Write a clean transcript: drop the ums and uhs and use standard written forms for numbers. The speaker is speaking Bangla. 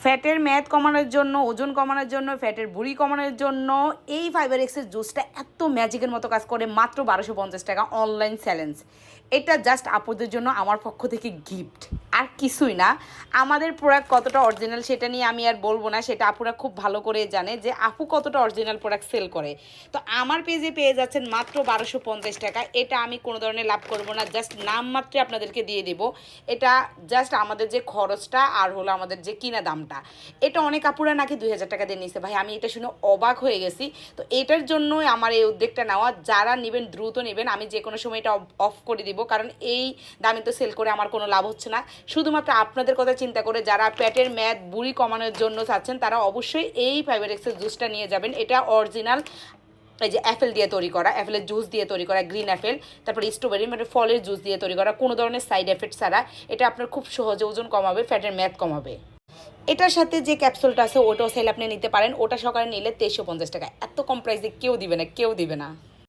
ফ্যাটের মেদ কমানোর জন্য, ওজন কমানোর জন্য, ফ্যাটের ভুঁড়ি কমানোর জন্য এই ফাইবার এক্সের জুসটা এত ম্যাজিকের মতো কাজ করে। মাত্র 1250 টাকা অনলাইন চ্যালেঞ্জ। এটা জাস্ট আপুদের জন্য আমার পক্ষ থেকে গিফট, আর কিছুই না। আমাদের প্রোডাক্ট কতটা অরিজিনাল সেটা নিয়ে আমি আর বলবো না, সেটা আপুরা খুব ভালো করে জানে যে আপু কতটা অরিজিনাল প্রোডাক্ট সেল করে। তো আমার পেজে পেয়ে যাচ্ছেন মাত্র 1250 টাকা। এটা আমি কোনো ধরনের লাভ করবো না, জাস্ট নামমাত্রে আপনাদেরকে দিয়ে দেবো। এটা জাস্ট আমাদের যে খরচটা আর হলো আমাদের যে কিনা দামটা, এটা অনেক আপুরা নাকি 2000 টাকা দিয়ে নিছে। ভাই আমি এটা শুনে অবাক হয়ে গেছি। তো এটার জন্যই আমার এই উদ্যোগটা নেওয়া। যারা নেবেন দ্রুত নেবেন, আমি যে কোনো সময় এটা অফ করে দিব, কারণ এই দামে তো সেল করে আমার কোনো লাভ হচ্ছে না। শুধুমাত্র আপনাদের কথা চিন্তা করে যারা পেটের মেদ বুড়ি কমানোর জন্য চাচ্ছেন তারা অবশ্যই এই ফাইবার এক্সের জুসটা নিয়ে যাবেন। এটা অরিজিনাল এই যে অ্যাপেল দিয়ে তৈরি করা, অ্যাপেলের জুস দিয়ে তৈরি করা, গ্রিন অ্যাপেল, তারপরে স্ট্রবেরি, মানে ফলের জুস দিয়ে তৈরি করা, কোনো ধরনের সাইড এফেক্ট ছাড়া। এটা আপনার খুব সহজে ওজন কমাবে, ফ্যাটের মেদ কমাবে। এটার সাথে যে ক্যাপসুলটা আছে ওটাও সেল আপনি নিতে পারেন। ওটা সকালে নিলে 2350 টাকা। এত কম প্রাইসে কেউ দিবে না, কেউ দিবে না।